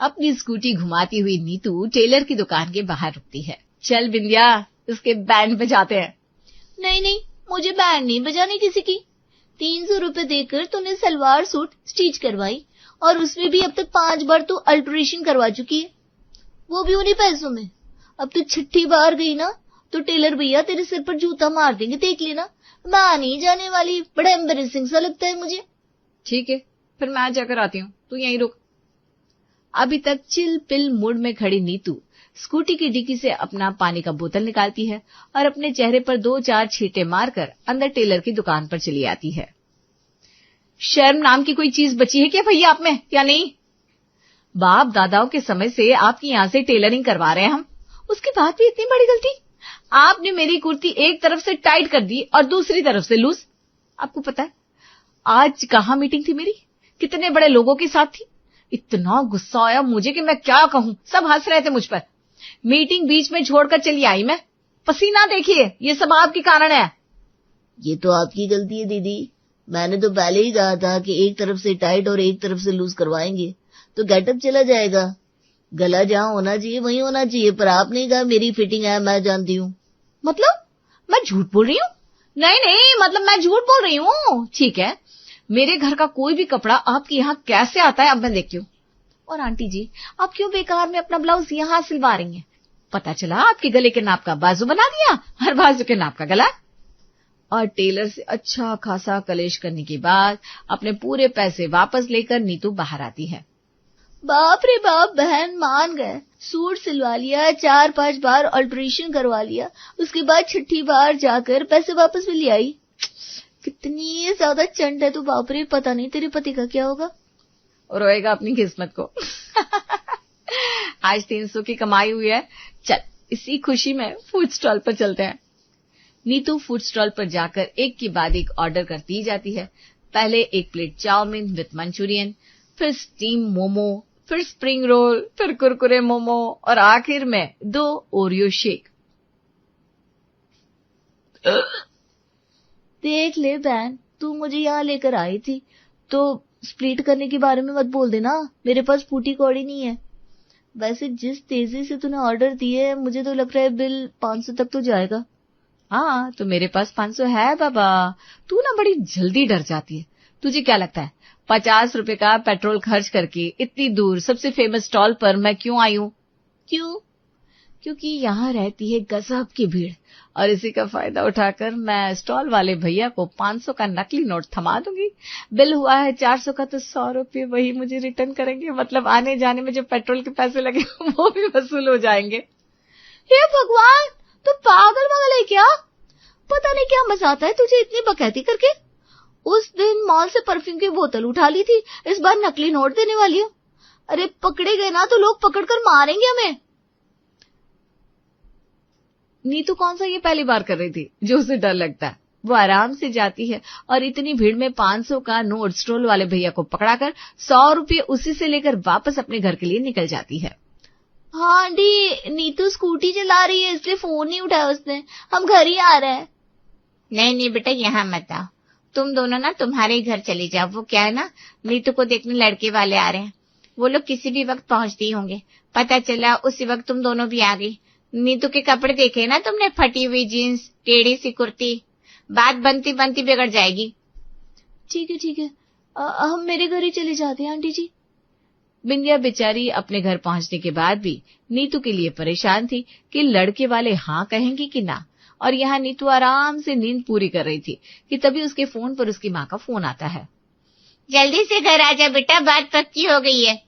अपनी स्कूटी घुमाती हुई नीतू टेलर की दुकान के बाहर रुकती है। चल बिंदिया, उसके बैंड बजाते हैं। नहीं नहीं, मुझे बैंड नहीं बजाने किसी की। 300 रुपए देकर तूने सलवार सूट स्टिच करवाई और उसमें भी अब तक 5 बार तू अल्टरेशन करवा चुकी है, वो भी उन्हीं पैसों में। अब तू 6ठी बार गई ना तो टेलर भैया तेरे सिर पर जूता मार देंगे, देख लेना। मैं नहीं जाने वाली, बड़ा एम्बेरेसिंग सा लगता है मुझे। ठीक है, फिर मैं जाकर आती हूँ, तू यहीं रुक। अभी तक चिल पिल मूड में खड़ी नीतू स्कूटी की डिक्की से अपना पानी का बोतल निकालती है और अपने चेहरे पर 2-4 छींटे मारकर अंदर टेलर की दुकान पर चली आती है। शर्म नाम की कोई चीज बची है क्या भैया आप में, या नहीं? बाप दादाओं के समय से आपकी यहाँ से टेलरिंग करवा रहे हैं हम, उसके बाद भी इतनी बड़ी गलती। आपने मेरी कुर्ती एक तरफ से टाइट कर दी और दूसरी तरफ से लूज। आपको पता है आज कहाँ मीटिंग थी मेरी, कितने बड़े लोगों के साथ थी। इतना गुस्सा आया मुझे कि मैं क्या कहूं, सब हंस रहे थे मुझ पर। मीटिंग बीच में छोड़कर चली आई मैं। पसीना देखिए, ये सब आपके कारण है। ये तो आपकी गलती है दीदी, मैंने तो पहले ही कहा था कि एक तरफ से टाइट और एक तरफ से लूज करवाएंगे तो गेटअप चला जाएगा। गला जहां होना चाहिए वहीं होना चाहिए, पर आपने कहा मेरी फिटिंग है, मैं जानती हूँ। मतलब मैं झूठ बोल रही हूँ? नहीं नहीं, मतलब मैं झूठ बोल रही हूँ। ठीक है, मेरे घर का कोई भी कपड़ा आपके यहाँ कैसे आता है अब मैं देखती हूँ। और आंटी जी, आप क्यों बेकार में अपना ब्लाउज यहाँ सिलवा रही हैं? पता चला आपके गले के नाप का बाजू बना दिया, हर बाजू के नाप का गला। और टेलर से अच्छा खासा कलेश करने के बाद अपने पूरे पैसे वापस लेकर नीतू बाहर आती है। बाप रे बाप, बहन मान गए। सूट सिलवा लिया, 4-5 बार अल्टरेशन करवा लिया, उसके बाद 6ठी बार जाकर पैसे वापस भी ले आई। कितनी ज्यादा चंट है तू, बाप रे। पता नहीं तेरे पति का क्या होगा। रोएगा अपनी किस्मत को। आज 300 की कमाई हुई है, चल इसी खुशी में फूड स्टॉल पर चलते हैं। नीतू फूड स्टॉल पर जाकर एक के बाद एक ऑर्डर करती जाती है। पहले 1 प्लेट चाउमीन विद मंचूरियन, फिर स्टीम मोमो, फिर स्प्रिंग रोल, फिर कुरकुरे मोमो और आखिर में 2 ओरियो शेक। देख ले बहन, तू मुझे यहाँ लेकर आई थी तो स्प्लिट करने के बारे में मत बोल देना, मेरे पास फूटी कौड़ी नहीं है। वैसे जिस तेजी से तूने ऑर्डर दिए मुझे तो लग रहा है बिल 500 तक तो जाएगा। हाँ, तो मेरे पास 500 है बाबा। तू ना बड़ी जल्दी डर जाती है। तुझे क्या लगता है 50 रुपए का पेट्रोल खर्च करके इतनी दूर सबसे फेमस स्टॉल पर मैं क्यों आई हूँ? क्यों? क्योंकि यहाँ रहती है गजब की भीड़ और इसी का फायदा उठाकर मैं स्टॉल वाले भैया को 500 का नकली नोट थमा दूंगी। बिल हुआ है 400 का तो 100 रुपये वही मुझे रिटर्न करेंगे, मतलब आने जाने में जो पेट्रोल के पैसे लगे वो भी वसूल हो जाएंगे। हे भगवान, तू पागल है क्या? पता नहीं क्या मजा आता है तुझे इतनी बकैती करके। उस दिन मॉल से परफ्यूम की बोतल उठा ली थी, इस बार नकली नोट देने वाली हो। अरे पकड़े गए ना तो लोग पकड़कर मारेंगे हमें। नीतू कौन सा ये पहली बार कर रही थी जो उसे डर लगता है। वो आराम से जाती है और इतनी भीड़ में 500 का नोट स्टॉल वाले भैया को पकड़ाकर 100 रुपये उसी से लेकर वापस अपने घर के लिए निकल जाती है। हाँ आंटी, नीतू स्कूटी चला रही है इसलिए फोन नहीं उठाया उसने, हम घर ही आ रहे हैं। नहीं नहीं बेटा, यहाँ मत आओ, तुम दोनों ना तुम्हारे ही घर चले जाओ। वो क्या है ना, नीतू को देखने लड़के वाले आ रहे हैं, वो लोग किसी भी वक्त पहुंचते ही होंगे। पता चला उसी वक्त तुम दोनों भी आ गई। नीतू के कपड़े देखे ना तुमने, फटी हुई जीन्स, टेढ़ी सी कुर्ती, बात बनती बनती बिगड़ जाएगी। ठीक है, हम मेरे घर ही चले जाते हैं आंटी जी। बिंदिया बेचारी अपने घर पहुंचने के बाद भी नीतू के लिए परेशान थी कि लड़के वाले हाँ कहेंगे कि ना। और यहाँ नीतू आराम से नींद पूरी कर रही थी कि तभी उसके फोन पर उसकी माँ का फोन आता है। जल्दी से घर आ जा बेटा, बात पक्की हो गई है।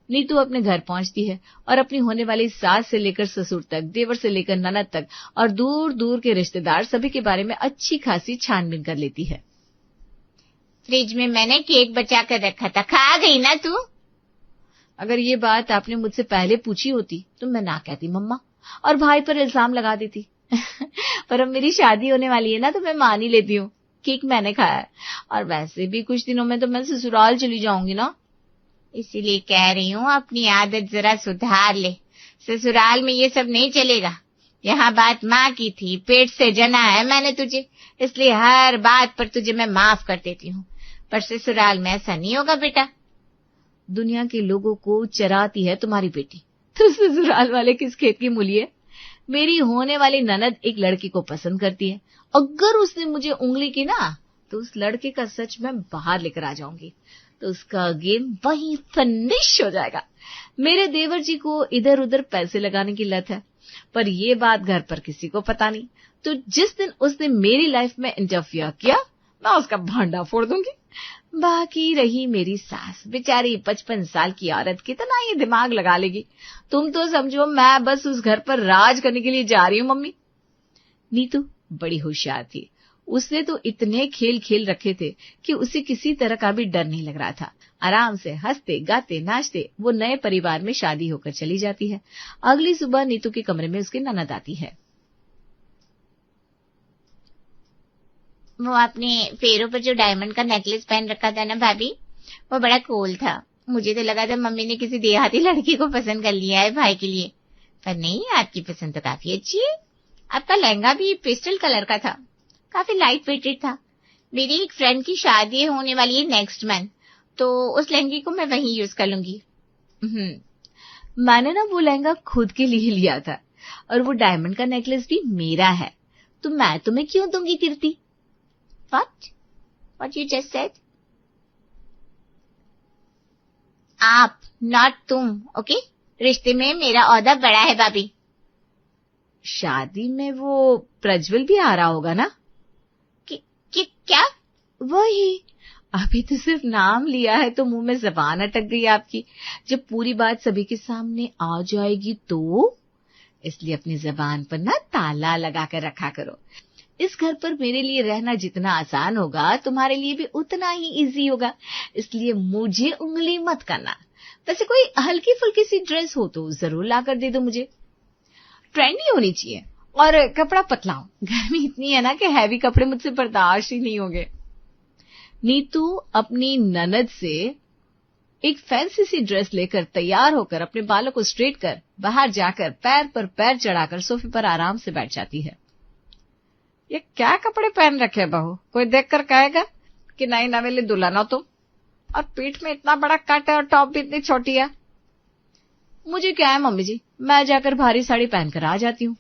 नीतू अपने घर पहुंचती है और अपनी होने वाली सास से लेकर ससुर तक, देवर से लेकर ननद तक और दूर दूर के रिश्तेदार सभी के बारे में अच्छी खासी छानबीन कर लेती है। फ्रिज में मैंने केक बचा कर रखा था, खा गई ना तू? अगर ये बात आपने मुझसे पहले पूछी होती तो मैं ना कहती मम्मा, और भाई पर इल्जाम लगा देती। पर अब मेरी शादी होने वाली है ना तो मैं मान ही लेती हूँ, केक मैंने खाया है। और वैसे भी कुछ दिनों में तो मैं ससुराल चली जाऊंगी ना, इसीलिए कह रही हूँ अपनी आदत जरा सुधार ले। ससुराल में ये सब नहीं चलेगा। यहाँ बात माँ की थी, पेट से जना है मैंने तुझे, इसलिए हर बात पर तुझे मैं माफ कर देती हूँ, पर ससुराल में ऐसा नहीं होगा बेटा। दुनिया के लोगों को चराती है तुम्हारी बेटी। तो ससुराल वाले किस खेत की मूली है? मेरी होने वाली ननद एक लड़के को पसंद करती है। अगर उसने मुझे उंगली की ना, तो उस लड़के का सच मैं बाहर लेकर आ जाऊंगी, तो उसका गेम वहीं फिनिश हो जाएगा। मेरे देवर जी को इधर उधर पैसे लगाने की लत है, पर ये बात घर पर किसी को पता नहीं। तो जिस दिन उसने मेरी लाइफ में इंटरफियर किया, मैं उसका भांडा फोड़ दूंगी। बाकी रही मेरी सास, बेचारी 55 साल की औरत, कितना ही दिमाग लगा लेगी। तुम तो समझो मैं बस उस घर पर राज करने के लिए जा रही हूँ मम्मी। नीतू बड़ी होशियार थी। उसने तो इतने खेल खेल रखे थे कि उसे किसी तरह का भी डर नहीं लग रहा था। आराम से हंसते गाते नाचते वो नए परिवार में शादी होकर चली जाती है। अगली सुबह नीतू के कमरे में उसकी ननद आती है। वो आपने पैरों पर जो डायमंड का नेकलेस पहन रखा था ना भाभी, वो बड़ा कूल था। मुझे तो लगा था मम्मी ने किसी देहाती लड़की को पसंद कर लिया है भाई के लिए, पर नहीं, आपकी पसंद तो काफी अच्छी है। आपका लहंगा भी पेस्टल कलर का था, काफी लाइट वेटेड था। मेरी एक फ्रेंड की शादी होने वाली है नेक्स्ट मंथ, तो उस लहंगे को मैं वहीं यूज कर लूंगी। मैंने ना वो लहंगा खुद के लिए लिया था, और वो डायमंड का नेकलेस भी मेरा है, तो मैं तुम्हें क्यों दूंगी कीर्ति? What you just said? आप, नॉट तुम, ओके? रिश्ते में मेरा ओहदा बड़ा है भाभी। शादी में वो प्रज्वल भी आ रहा होगा ना? क्या? वही, अभी तो सिर्फ नाम लिया है तो मुंह में जबान अटक गई आपकी। जब पूरी बात सभी के सामने आ जाएगी तो, इसलिए अपनी जबान पर ना ताला लगा कर रखा करो। इस घर पर मेरे लिए रहना जितना आसान होगा, तुम्हारे लिए भी उतना ही इजी होगा, इसलिए मुझे उंगली मत करना। वैसे कोई हल्की फुल्की सी ड्रेस हो तो जरूर लाकर दे दो मुझे। ट्रेंडी होनी चाहिए और कपड़ा पतला हो। गर्मी इतनी है ना कि हैवी कपड़े मुझसे बर्दाश्त ही नहीं होंगे। नीतू अपनी ननद से एक फैंसी सी ड्रेस लेकर तैयार होकर अपने बालों को स्ट्रेट कर बाहर जाकर पैर पर पैर चढ़ाकर सोफे पर आराम से बैठ जाती है। ये क्या कपड़े पहन रखे बहू? कोई देखकर कहेगा कि नई नवेली दुल्हन हो तुम, और पीठ में इतना बड़ा कट है और टॉप भी इतनी छोटी है। मुझे क्या है मम्मी जी, मैं जाकर भारी साड़ी पहनकर आ जाती हूँ।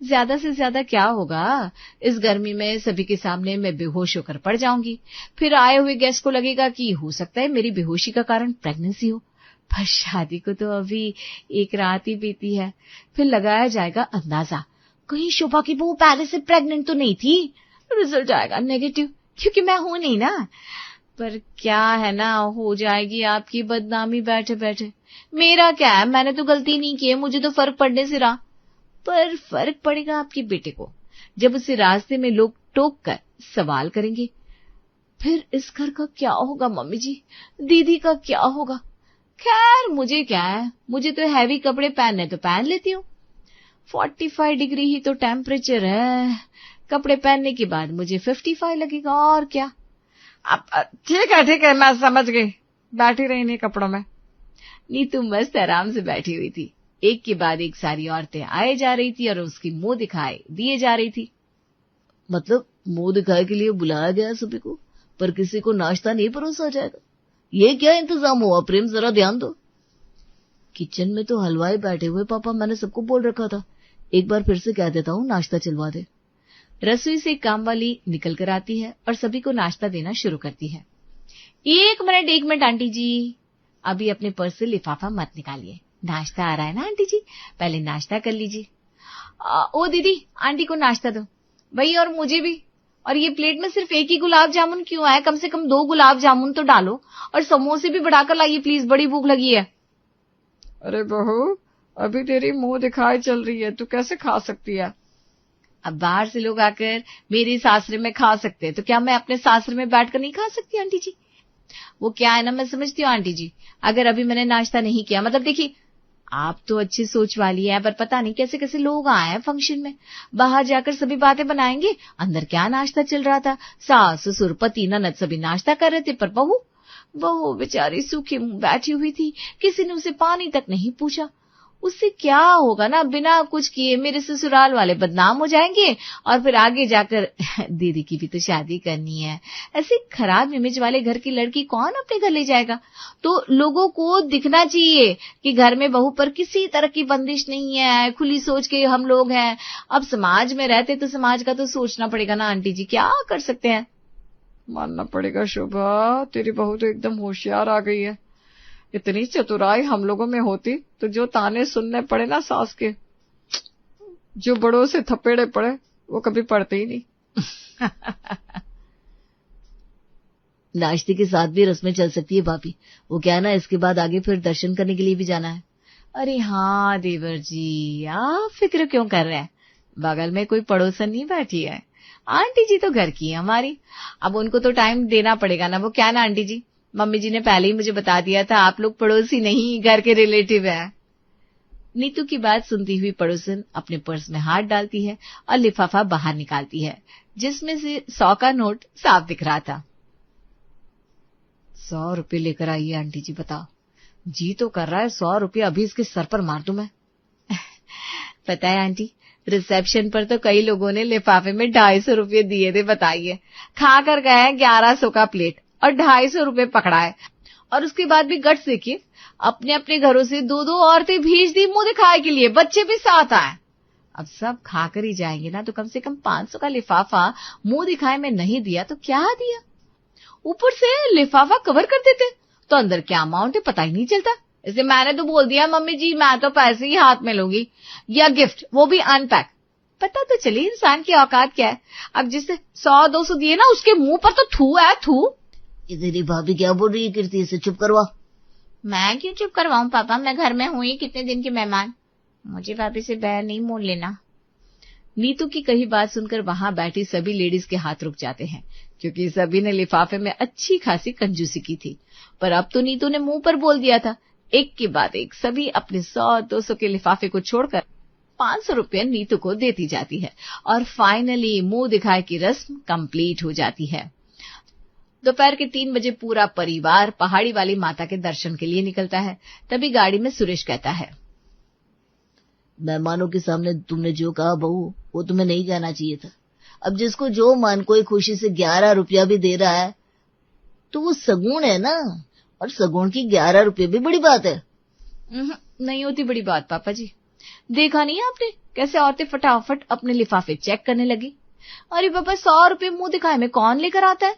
ज्यादा से ज्यादा क्या होगा, इस गर्मी में सभी के सामने मैं बेहोश होकर पड़ जाऊंगी। फिर आए हुए गेस्ट को लगेगा कि हो सकता है मेरी बेहोशी का कारण प्रेगनेंसी हो। पर शादी को तो अभी एक रात ही बीती है, फिर लगाया जाएगा अंदाजा, कहीं शोभा की बहू पहले से प्रेग्नेंट तो नहीं थी। रिजल्ट आएगा नेगेटिव, क्योंकि मैं हूं नहीं ना। पर क्या है ना, हो जाएगी आपकी बदनामी बैठे बैठे। मेरा क्या है, मैंने तो गलती नहीं की है, मुझे तो फर्क पड़ने से रहा। पर फर्क पड़ेगा आपके बेटे को, जब उसे रास्ते में लोग टोक कर सवाल करेंगे। फिर इस घर का क्या होगा मम्मी जी, दीदी का क्या होगा? खैर मुझे क्या है, मुझे तो हैवी कपड़े पहनने तो पहन लेती हूँ। 45 डिग्री ही तो टेम्परेचर है, कपड़े पहनने के बाद मुझे 55 लगेगा, और क्या। अब ठीक है, मैं समझ गई। बैठी रही नहीं कपड़ों में। नीतू मस्त आराम से बैठी हुई थी। एक के बाद एक सारी औरतें आए जा रही थी और उसकी मुंह दिखाई दिए जा रही थी। मतलब मुंह दिखाए के लिए बुलाया गया सभी को, पर किसी को नाश्ता नहीं परोसा जाएगा। ये क्या इंतजाम हुआ प्रेम, जरा ध्यान दो। किचन में तो हलवाई बैठे हुए पापा, मैंने सबको बोल रखा था। एक बार फिर से कह देता हूँ, नाश्ता चलवा दे। रसोई से काम वाली निकल कर आती है और सभी को नाश्ता देना शुरू करती है। एक मिनट आंटी जी, अभी अपने पर्स से लिफाफा मत निकालिए। नाश्ता आ रहा है ना आंटी जी, पहले नाश्ता कर लीजिए। ओ दीदी, आंटी को नाश्ता दो भाई, और मुझे भी। और ये प्लेट में सिर्फ एक ही गुलाब जामुन क्यों है? कम से कम 2 गुलाब जामुन तो डालो, और समोसे भी बढ़ाकर लाइए प्लीज, बड़ी भूख लगी है। अरे बहू, अभी तेरी मुंह दिखाई चल रही है, तू कैसे खा सकती है? अब बाहर से लोग आकर मेरे सासरे में खा सकते हैं, तो क्या मैं अपने सासरे में बैठकर नहीं खा सकती आंटी जी? वो क्या है ना, मैं समझती हूँ आंटी जी, अगर अभी मैंने नाश्ता नहीं किया, मतलब देखिए आप तो अच्छी सोच वाली है, पर पता नहीं कैसे कैसे लोग आए हैं फंक्शन में। बाहर जाकर सभी बातें बनाएंगे, अंदर क्या नाश्ता चल रहा था। सास ससुर पति ननद सभी नाश्ता कर रहे थे, पर बहू बेचारी सूखी मुंह बैठी हुई थी। किसी ने उसे पानी तक नहीं पूछा। उससे क्या होगा ना, बिना कुछ किए मेरे ससुराल वाले बदनाम हो जाएंगे और फिर आगे जाकर दीदी की भी तो शादी करनी है। ऐसे खराब इमेज वाले घर की लड़की कौन अपने घर ले जाएगा? तो लोगों को दिखना चाहिए कि घर में बहू पर किसी तरह की बंदिश नहीं है, खुली सोच के हम लोग हैं। अब समाज में रहते तो समाज का तो सोचना पड़ेगा ना आंटी जी, क्या कर सकते हैं? मानना पड़ेगा शोभा, तेरी बहू तो एकदम होशियार आ गई है। इतनी चतुराई हम लोगों में होती तो जो ताने सुनने पड़े ना सास के, जो बड़ों से थपेड़े पड़े, वो कभी पड़ते ही नहीं। नाश्ते के साथ भी रस्में चल सकती है भाभी। वो क्या है ना, इसके बाद आगे फिर दर्शन करने के लिए भी जाना है। अरे हाँ देवर जी, आप फिक्र क्यों कर रहे हैं? बगल में कोई पड़ोसन नहीं बैठी है, आंटी जी तो घर की है हमारी। अब उनको तो टाइम देना पड़ेगा ना। वो क्या ना आंटी जी, मम्मी जी ने पहले ही मुझे बता दिया था, आप लोग पड़ोसी नहीं, घर के रिलेटिव है। नीतू की बात सुनती हुई पड़ोसन अपने पर्स में हाथ डालती है और लिफाफा बाहर निकालती है, जिसमें से 100 का नोट साफ दिख रहा था। 100 रुपये लेकर आई है आंटी जी, बताओ। जी तो कर रहा है 100 रुपये अभी इसके सर पर मार दूं मैं। पता है आंटी, रिसेप्शन पर तो कई लोगों ने लिफाफे में 250 रुपये दिए थे, बताइए। खा कर गए 1100 का प्लेट और 250 रुपये पकड़ाए। और उसके बाद भी गट्स देखिए, अपने अपने घरों से 2-2 औरतें भेज दी मुंह दिखाए के लिए, बच्चे भी साथ आए। अब सब खाकर ही जाएंगे ना, तो कम से कम 500 का लिफाफा मुंह दिखाए में नहीं दिया तो क्या दिया? ऊपर से लिफाफा कवर कर देते तो अंदर क्या अमाउंट है पता ही नहीं चलता। इसलिए मैंने तो बोल दिया, मम्मी जी मैं तो पैसे ही हाथ में लूंगी, या गिफ्ट, वो भी अनपैक। पता तो चले इंसान की औकात क्या है। अब जिससे 100-200 दिए ना, उसके मुंह पर तो थू है, थू। ये तेरी भाभी क्या बोल रही है कीर्ति, इसे चुप करवा। मैं क्यों चुप करवाऊं पापा, मैं घर में हूं ही कितने दिन की मेहमान, मुझे भाभी से बैर नहीं मोल लेना। नीतू की कही बात सुनकर वहां बैठी सभी लेडीज के हाथ रुक जाते हैं, क्योंकि सभी ने लिफाफे में अच्छी खासी कंजूसी की थी। पर अब तो नीतू ने मुंह पर बोल दिया था। एक के बाद एक सभी अपने 100-200 के लिफाफे को छोड़कर 500 रुपये नीतू को देती जाती है और फाइनली मुंह दिखाए की रस्म कंप्लीट हो जाती है। दोपहर के 3 बजे पूरा परिवार पहाड़ी वाली माता के दर्शन के लिए निकलता है। तभी गाड़ी में सुरेश कहता है, मेहमानों के सामने तुमने जो कहा बहू, वो तुम्हें नहीं कहना चाहिए था। अब जिसको जो मन कोई खुशी से 11 रुपया भी दे रहा है तो वो सगुन है ना, और सगुन की 11 रुपये भी बड़ी बात है। नहीं होती बड़ी बात पापा जी। देखा नहीं आपने कैसे औरतें फटाफट अपने लिफाफे चेक करने लगी। अरे पापा, 100 रुपये मुंह दिखाए में कौन लेकर आता है?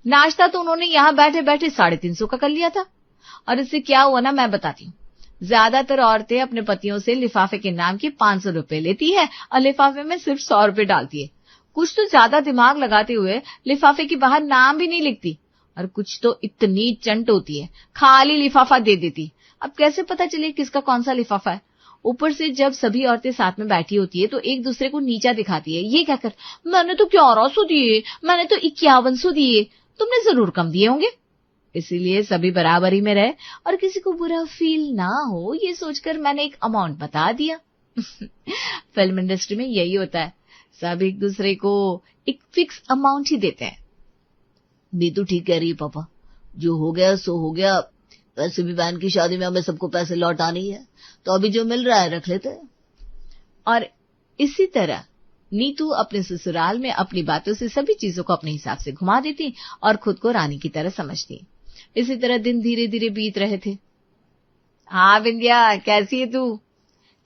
नाश्ता तो उन्होंने यहाँ बैठे बैठे 350 का कर लिया था। और इससे क्या हुआ ना, मैं बताती हूँ। ज्यादातर औरतें अपने पतियों से लिफाफे के नाम की 500 रुपए लेती है और लिफाफे में सिर्फ 100 रुपए डालती है। कुछ तो ज्यादा दिमाग लगाते हुए लिफाफे के बाहर नाम भी नहीं लिखती, और कुछ तो इतनी चंट होती है खाली लिफाफा दे देती। अब कैसे पता चले किसका कौन सा लिफाफा है? ऊपर से जब सभी औरतें साथ में बैठी होती है तो एक दूसरे को नीचा दिखाती है, ये कहकर मैंने तो 1100 दिए, मैंने तो 5100 दिए, तुमने जरूर कम दिए होंगे। इसीलिए सभी बराबरी में रहे और किसी को बुरा फील ना हो, ये सोचकर मैंने एक अमाउंट बता दिया। फिल्म इंडस्ट्री में यही होता है, सब एक दूसरे को एक फिक्स अमाउंट ही देते हैं। नीतू ठीक कह रही है पापा, जो हो गया सो हो गया। वैसे भी बहन की शादी में हमें सबको पैसे लौटानी है, तो अभी जो मिल रहा है रख लेते हैं। और इसी तरह नीतू अपने ससुराल में अपनी बातों से सभी चीजों को अपने हिसाब से घुमा देती और खुद को रानी की तरह समझती। इसी तरह दिन धीरे धीरे बीत रहे थे। हाँ विंध्या, कैसी है तू?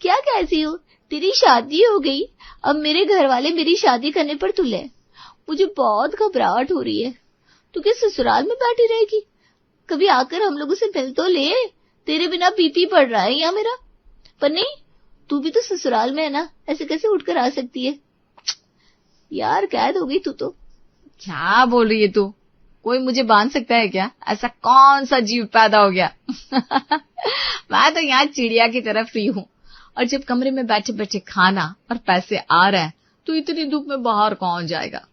क्या कैसी हो, तेरी शादी हो गई, अब मेरे घर वाले मेरी शादी करने पर तुले। मुझे बहुत घबराहट हो रही है। तू क्या ससुराल में बैठी रहेगी? कभी आकर हम लोगों से मिल तो ले, तेरे बिना बीपी पड़ रहा है यहाँ मेरा। पर नहीं, तू भी तो ससुराल में है ना, ऐसे कैसे उठकर आ सकती है? यार कैद हो गई तू तो। क्या बोल रही है तू? कोई मुझे बांध सकता है क्या? ऐसा कौन सा जीव पैदा हो गया? मैं तो यहाँ चिड़िया की तरह फ्री हूँ, और जब कमरे में बैठे बैठे खाना और पैसे आ रहे हैं तो इतनी धूप में बाहर कौन जाएगा?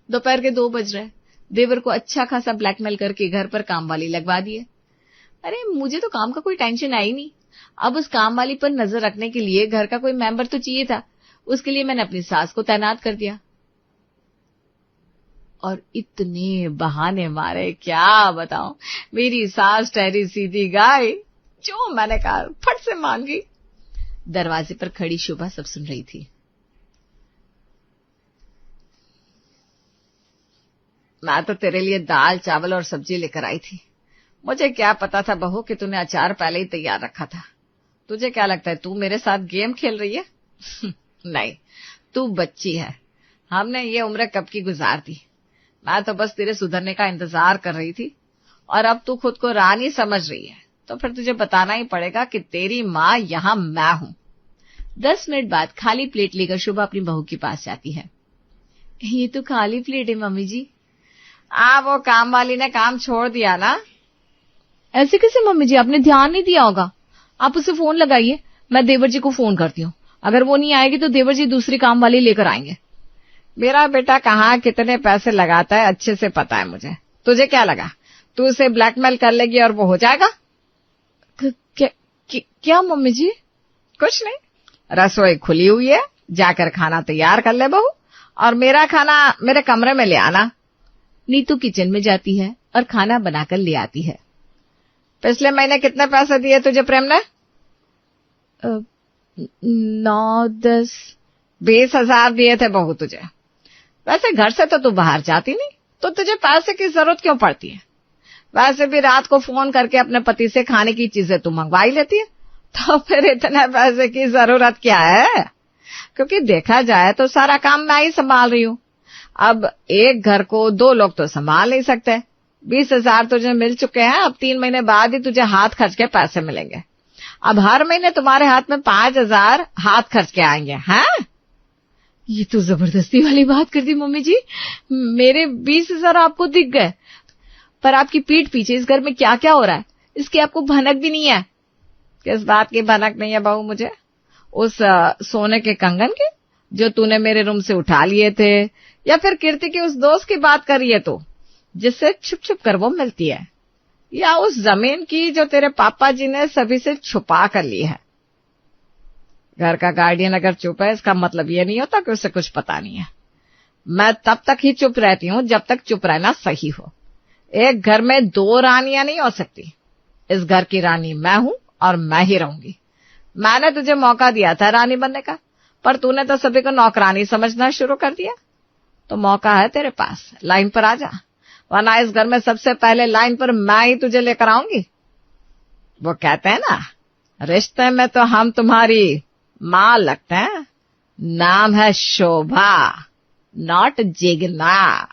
दोपहर के 2 बज रहे। देवर को अच्छा खासा ब्लैकमेल करके घर पर काम वाली लगवा दिए। अरे मुझे तो काम का कोई टेंशन आई नहीं। अब उस काम वाली पर नजर रखने के लिए घर का कोई मेंबर तो चाहिए था। उसके लिए मैंने अपनी सास को तैनात कर दिया। और इतने बहाने मारे, क्या बताऊं। मेरी सास ठहरी सीधी गाय, जो मैंने कहा फट से मान गई। दरवाजे पर खड़ी शोभा सब सुन रही थी। मैं तो तेरे लिए दाल चावल और सब्जी लेकर आई थी। मुझे क्या पता था बहू कि तूने अचार पहले ही तैयार रखा था। तुझे क्या लगता है तू मेरे साथ गेम खेल रही है? नहीं, तू बच्ची है। हमने ये उम्र कब की गुजार दी। मैं तो बस तेरे सुधरने का इंतजार कर रही थी, और अब तू खुद को रानी समझ रही है तो फिर तुझे बताना ही पड़ेगा कि तेरी माँ यहाँ मैं हूं। 10 मिनट बाद खाली प्लेट लेकर शोभा अपनी बहू के पास जाती है। ये तो खाली प्लेट है मम्मी जी। वो काम वाली ने काम छोड़ दिया ना। ऐसे कैसे मम्मी जी, आपने ध्यान नहीं दिया होगा। आप उसे फोन लगाइए, मैं देवर जी को फोन करती हूँ। अगर वो नहीं आएगी तो देवर जी दूसरी काम वाली लेकर आएंगे। मेरा बेटा कहाँ कितने पैसे लगाता है अच्छे से पता है मुझे। तुझे क्या लगा तू उसे ब्लैकमेल कर लेगी और वो हो जाएगा? क्या मम्मी जी? कुछ नहीं, रसोई खुली हुई है, जाकर खाना तैयार कर ले बहू, और मेरा खाना मेरे कमरे में ले आना। नीतू किचन में जाती है और खाना बनाकर ले आती है। पिछले महीने कितने पैसे दिए तुझे प्रेम ने? 9, 10, 20,000 दिए थे बहू तुझे। वैसे घर से तो तू बाहर जाती नहीं, तो तुझे पैसे की जरूरत क्यों पड़ती है? वैसे भी रात को फोन करके अपने पति से खाने की चीजें तू मंगवा ही लेती है, तो फिर इतने पैसे की जरूरत क्या है? क्योंकि देखा जाए तो सारा काम मैं ही संभाल रही हूँ। अब एक घर को 2 लोग तो संभाल नहीं सकते। 20,000 तुझे मिल चुके हैं, अब 3 महीने बाद ही तुझे हाथ खर्च के पैसे मिलेंगे। अब हर महीने तुम्हारे हाथ में 5,000 हाथ खर्च के आएंगे। हैं? ये तो जबरदस्ती वाली बात कर दी मम्मी जी। मेरे 20,000 आपको दिख गए, पर आपकी पीठ पीछे इस घर में क्या क्या हो रहा है इसकी आपको भनक भी नहीं है। किस बात की भनक नहीं है बहू मुझे? उस सोने के कंगन के जो तूने मेरे रूम से उठा लिए थे, या फिर कीर्ति की उस दोस्त की बात कर रही है तू, जिससे छुप छुप कर वो मिलती है, या उस जमीन की जो तेरे पापा जी ने सभी से छुपा कर ली है? घर का गार्डियन अगर चुप है इसका मतलब ये नहीं होता कि उसे कुछ पता नहीं है। मैं तब तक ही चुप रहती हूँ जब तक चुप रहना सही हो। एक घर में 2 रानियां नहीं हो सकती। इस घर की रानी मैं हूं और मैं ही रहूंगी। मैंने तुझे मौका दिया था रानी बनने का, पर तूने तो सभी को नौकरानी समझना शुरू कर दिया। तो मौका है तेरे पास, लाइन पर आ जा, वरना इस घर में सबसे पहले लाइन पर मैं ही तुझे लेकर आऊंगी। वो कहते हैं ना, रिश्ते में तो हम तुम्हारी मां लगते हैं। नाम है शोभा, नॉट जिगना।